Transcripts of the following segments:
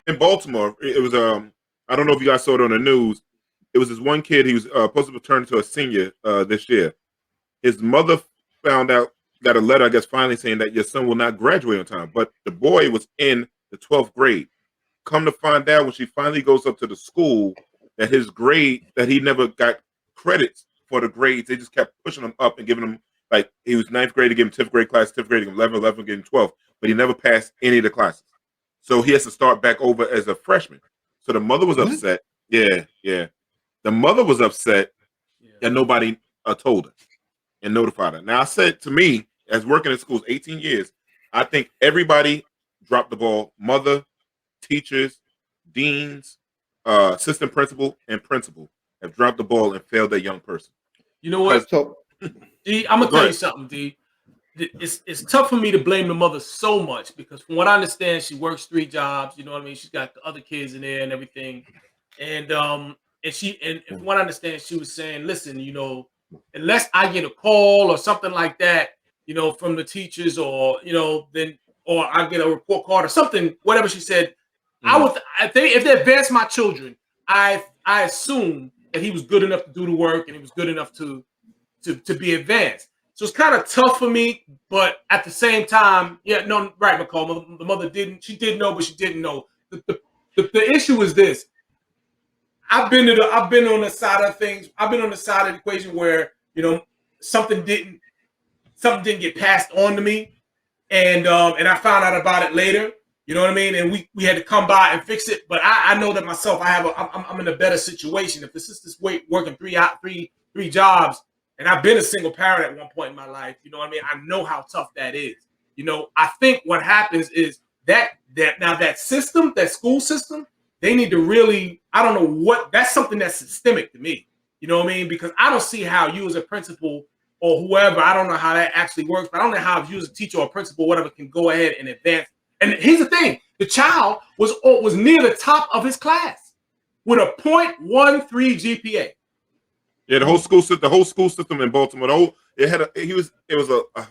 in Baltimore. It was I don't know if you guys saw it on the news. It was this one kid. He was supposed to turn into a senior this year. His mother found out, got a letter, I guess, finally saying that your son will not graduate on time. But the boy was in the 12th grade. Come to find out when she finally goes up to the school that his grade, that he never got credits for the grades. They just kept pushing him up and giving him, like, he was ninth grade to give him 10th grade class, 10th grade to give him 11, 11 give him 12, but he never passed any of the classes. So he has to start back over as a freshman. So the mother was upset. Yeah. The mother was upset that nobody told her and notified her. Now, I said, to me, as working in schools 18 years, I think everybody dropped the ball. Mother, teachers, deans, assistant principal, and principal have dropped the ball and failed that young person. You know what? D, I'm gonna tell you something, D. It's tough for me to blame the mother so much because from what I understand, she works 3 jobs. You know what I mean? She's got the other kids in there and everything. And from what I understand, she was saying, listen, you know, unless I get a call or something like that, you know, from the teachers or, you know, then, or I get a report card or something, whatever she said, if they advance my children, I assume that he was good enough to do the work and he was good enough to be advanced. So it's kind of tough for me, but at the same time, right, McCall, the mother she did know, but she didn't know. The issue is this. I've been on the side of things. I've been on the side of the equation where, you know, something didn't get passed on to me, and I found out about it later. You know what I mean? And we had to come by and fix it. But I know that myself. I'm in a better situation. If this is this way working three jobs, and I've been a single parent at one point in my life. You know what I mean? I know how tough that is. You know, I think what happens is that system, that school system, they need to really, I don't know what, that's something that's systemic to me. You know what I mean? Because I don't see how you as a principal or whoever, I don't know how that actually works, but I don't know how you as a teacher or a principal or whatever can go ahead and advance. And here's the thing, the child was near the top of his class with a 0.13 GPA. Yeah, the whole school system in Baltimore, it was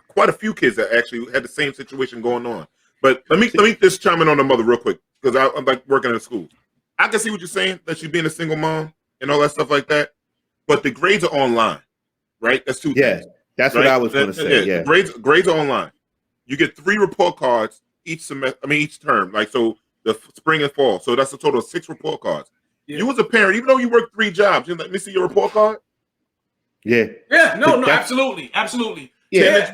quite a few kids that actually had the same situation going on. But let me just chime in on the mother real quick because I'm like working in a school. I can see what you're saying, that she's being a single mom and all that stuff like that. But the grades are online, right? That's 2 things. That's right? What I was going to say. Yeah, grades are online. You get 3 report cards each semester. I mean, each term. Like, so the spring and fall. So that's a total of 6 report cards. Yeah. You as a parent, even though you work 3 jobs, you let me see your report card. Yeah. No, absolutely. Yeah.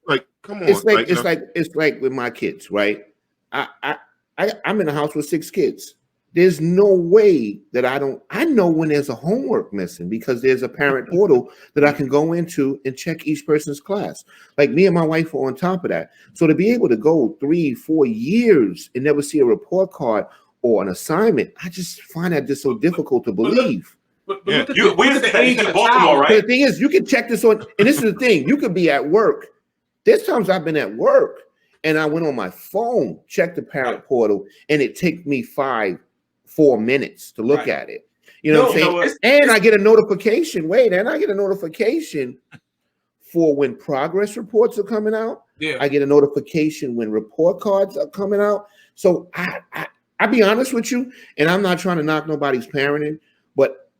Like, come on. It's like with my kids, right? I'm in a house with 6 kids. There's no way that I know when there's a homework missing because there's a parent portal that I can go into and check each person's class. Like me and my wife are on top of that. So to be able to go 3-4 years and never see a report card or an assignment, I just find that just so difficult to believe. But look at the age of Baltimore, right? But the thing is, you can check this on, and this is the thing, you could be at work. There's times I've been at work and I went on my phone, checked the parent portal, and it takes me 4 minutes to look at it. You know what I'm saying? And I get a notification. I get a notification for when progress reports are coming out. Yeah. I get a notification when report cards are coming out. So I be honest with you, and I'm not trying to knock nobody's parenting, but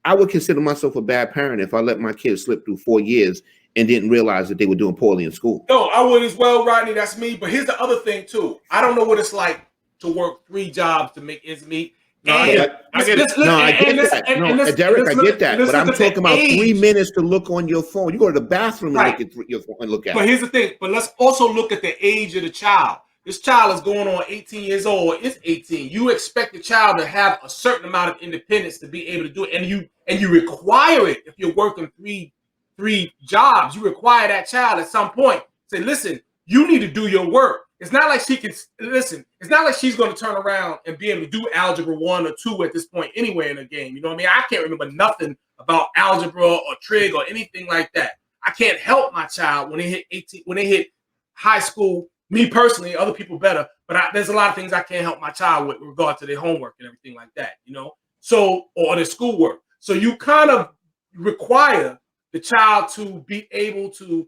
I would consider myself a bad parent if I let my kids slip through 4 years and didn't realize that they were doing poorly in school. No, I would as well, Rodney. That's me. But here's the other thing too. I don't know what it's like to work 3 jobs to make ends meet. I get that. Derek, I get that. But I'm talking about 3 minutes to look on your phone. You go to the bathroom and look at your phone and look at it. But here's the thing. But let's also look at the age of the child. This child is going on 18 years old. It's 18. You expect the child to have a certain amount of independence to be able to do it, and you require it. If you're working three jobs, you require that child at some point say, "Listen, you need to do your work." It's not like she can listen. It's not like she's going to turn around and be able to do algebra 1 or 2 at this point anywhere in the game. You know what I mean? I can't remember nothing about algebra or trig or anything like that. I can't help my child when they hit 18, when they hit high school. Me personally, other people better, but there's a lot of things I can't help my child with regard to their homework and everything like that, you know? So, or their schoolwork. So you kind of require the child to be able to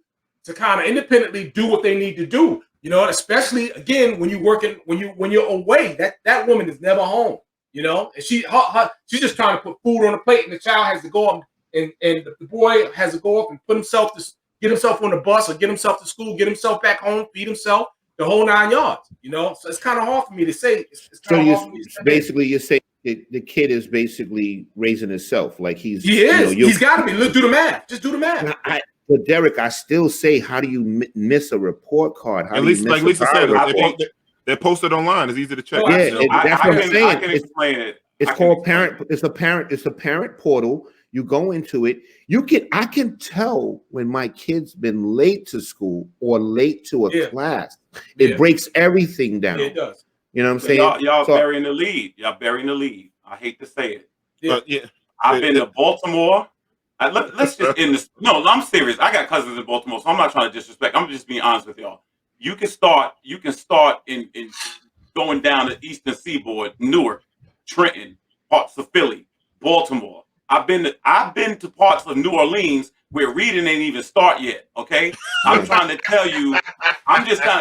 kind of independently do what they need to do. You know, especially again when you're working, when you're away, that woman is never home. You know, and she's just trying to put food on the plate, and the child has to go up, and the boy has to go up and get himself on the bus or get himself to school, get himself back home, feed himself, the whole 9 yards. You know, so it's kind of hard for me to say. Basically you're saying the kid is basically raising himself, like he's he's got to be. Let's do the math. Just do the math. But Derek, I still say, how do you miss a report card? How at least, like Lisa said, they're posted online. It's easy to check. Yeah, that's what I'm saying. I can explain it. It's called parent. It's a parent portal. You go into it. I can tell when my kid's been late to school or late to a class. It breaks everything down. Yeah, it does. You know what I'm saying? Y'all burying the lead. Y'all burying the lead. I hate to say it. I've been to Baltimore. Let's just end this. No, I'm serious. I got cousins in Baltimore, so I'm not trying to disrespect. I'm just being honest with y'all. You can start in going down the Eastern Seaboard, Newark, Trenton, parts of Philly, Baltimore. I've been to parts of New Orleans where reading ain't even start yet. Okay, I'm trying to tell you.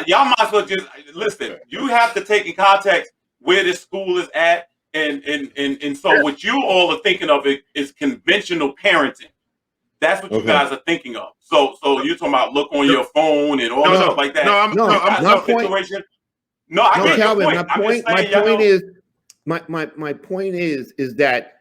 Y'all might as well just listen. You have to take in context where this school is at. And so what you all are thinking of is conventional parenting. That's what you guys are thinking of. So you're talking about look on your phone and all stuff like that. I get Calvin, your point. My point is that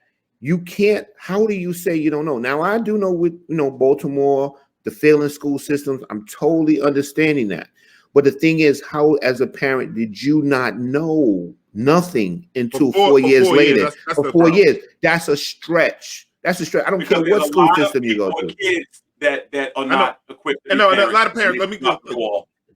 you can't. How do you say you don't know? Now I do know with Baltimore, the failing school systems. I'm totally understanding that. But the thing is, how as a parent did you not know nothing until 4 years later? For 4 years, that's a stretch. That's a stretch. I don't care what school system you go to. Kids that are not equipped. And a lot of parents.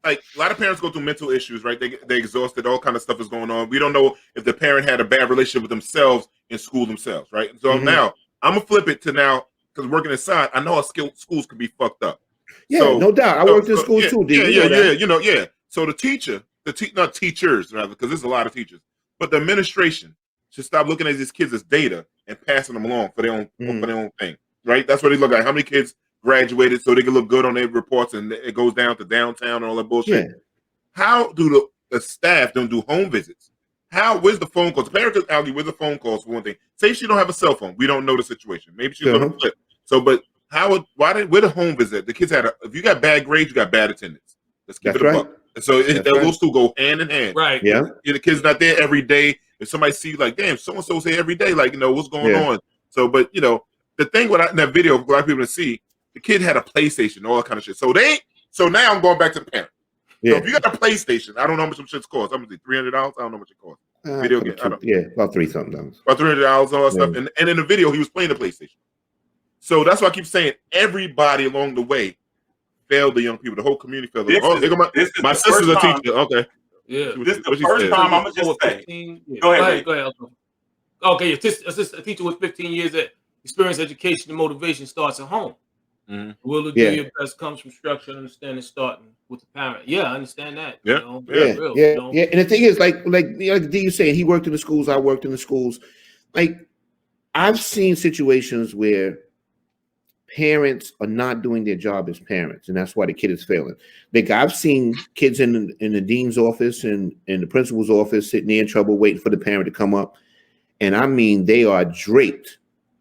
Like a lot of parents go through mental issues, right? They exhausted. All kind of stuff is going on. We don't know if the parent had a bad relationship with themselves in school themselves, right? So now I'm gonna flip it to now because working inside, I know how schools could be fucked up. Yeah, so, no doubt. I worked in schools too. Yeah. So the teacher, not teachers rather, because there's a lot of teachers, but the administration should stop looking at these kids as data and passing them along for their own thing, right? That's what they look at. How many kids graduated so they can look good on their reports, and it goes down to downtown and all that bullshit. Yeah. How do the staff don't do home visits? Where's the phone calls? The parents argue, where's the phone calls for one thing? Say she don't have a cell phone. We don't know the situation. Maybe she's on a flip. So, but where the home visit? The kids if you got bad grades, you got bad attendance. Let's keep it a buck. So those two go hand in hand. Right. Yeah. The kid's not there every day. If somebody see like, damn, so-and-so's here every day, like, what's going on? So, but, the thing in that video, a lot of people to see, the kid had a PlayStation, all that kind of shit. So now I'm going back to the parent. Yeah. So if you got a PlayStation, I don't know how much some shit's cost. I'm going to $300. I don't know how much it costs. Video game. About $3-something. About $300 and all that stuff. And in the video, he was playing the PlayStation. So that's why I keep saying everybody along the way failed the young people. The whole community failed. My sister's a teacher. Okay. Yeah. This is the first time I'm going to just say. Go ahead. Okay, a teacher with 15 years of experience, education, and motivation starts at home. Mm-hmm. Will to do your best comes from structure and understanding, starting with the parent. Yeah, I understand that. Yeah. And the thing is, like D you saying, he worked in the schools, I worked in the schools. Like, I've seen situations where parents are not doing their job as parents, and that's why the kid is failing. Like, I've seen kids in the dean's office and in the principal's office sitting there in trouble waiting for the parent to come up. And I mean, they are draped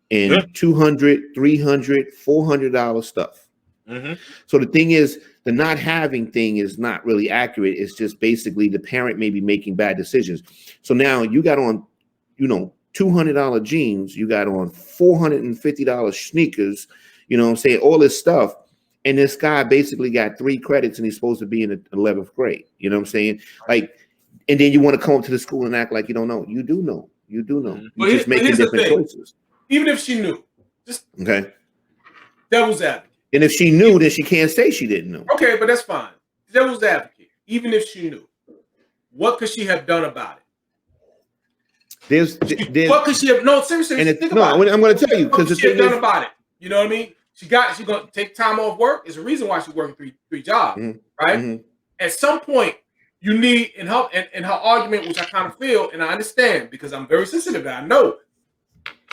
in $200, $300, $400 stuff. Mm-hmm. So the thing is, the not having thing is not really accurate. It's just basically the parent may be making bad decisions. So now you got on, $200 jeans, you got on $450 sneakers, what I'm saying, all this stuff. And this guy basically got 3 credits and he's supposed to be in the 11th grade. You know what I'm saying? Like, and then you want to come up to the school and act like you don't know. You do know. You do know. You're just making different choices. Even if she knew, devil's advocate. And if she knew, then she can't say she didn't know. Okay, but that's fine. Devil's advocate. Even if she knew, what could she have done about it? What could she have? No, seriously. Think about it. I'm going to tell you because the thing done about it. You know what I mean? She's going to take time off work. There's a reason why she's working three jobs, right? Mm-hmm. At some point, you need in her argument, which I kind of feel and I understand because I'm very sensitive to that. I know.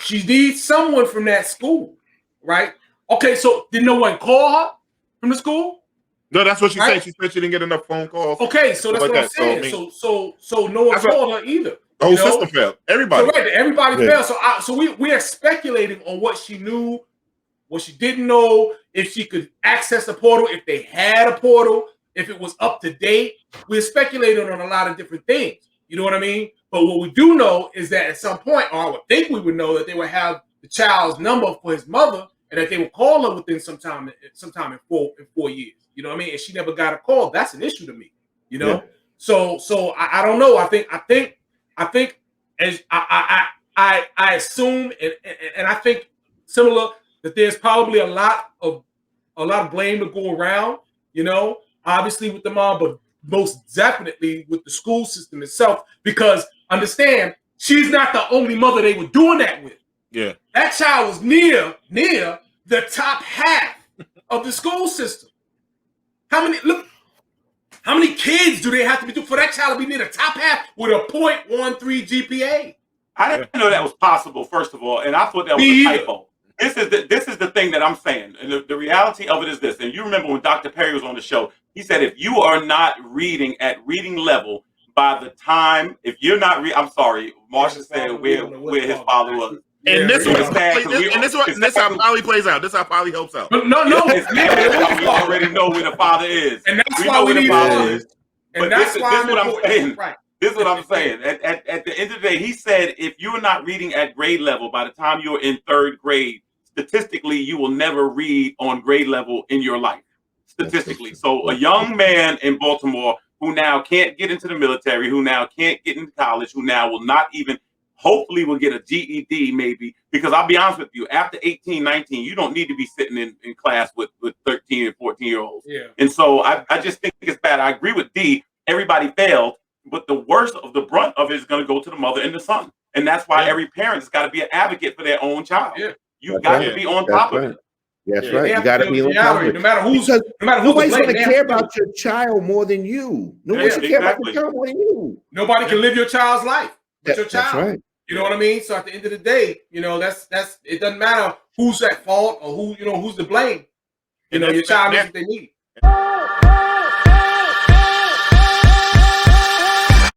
She needs someone from that school, right? Okay, so did no one call her from the school? No, that's what she said. She said she didn't get enough phone calls. Okay, so that's what I'm saying. So no one called her either. The whole system failed. Everybody. So everybody failed. So we are speculating on what she knew, what she didn't know, if she could access the portal, if they had a portal, if it was up to date. We're speculating on a lot of different things. You know what I mean? But what we do know is that at some point, or I would think we would know, that they would have the child's number for his mother, and that they would call her within sometime in 4 years. You know what I mean? And she never got a call. That's an issue to me. You know? Yeah. So I don't know. I think as I assume and I think similar that there's probably a lot of blame to go around, you know, obviously with the mom, but most definitely with the school system itself, because understand, she's not the only mother they were doing that with. Yeah. That child was near the top half of the school system. How many kids do they have to be for that child to be near the top half with a 0.13 GPA? I didn't know that was possible, first of all, and I thought that was a typo. This is the thing that I'm saying, and the reality of it is this. And you remember when Dr. Perry was on the show, he said if you are not reading at reading level by the time, if you're not reading, I'm sorry, Marsha said where his father was. And this is how Polly plays out. This is how Polly helps out. No. We already know where the father is. And that's why we need fathers. But this is what I'm saying. Right. This is what I'm saying. At the end of the day, he said if you're not reading at grade level by the time you're in 3rd grade, statistically, you will never read on grade level in your life. Statistically. So a young man in Baltimore who now can't get into the military, who now can't get into college, who now will not even, hopefully will get a GED maybe, because I'll be honest with you, after 18, 19, you don't need to be sitting in class with 13 and 14-year-olds. Yeah. And so I just think it's bad. I agree with D. Everybody failed, but the worst of the brunt of it is going to go to the mother and the son. And that's why every parent has got to be an advocate for their own child. Yeah. You've got to be on top of it. That's right. You got to be on top of it. No matter who's nobody's going to care about your child more than you. Nobody should care about your child more than you. Nobody can live your child's life but your child. That's right. You know what I mean? So at the end of the day, you know, that's it doesn't matter who's at fault or who's to blame. You know, your child needs what they need.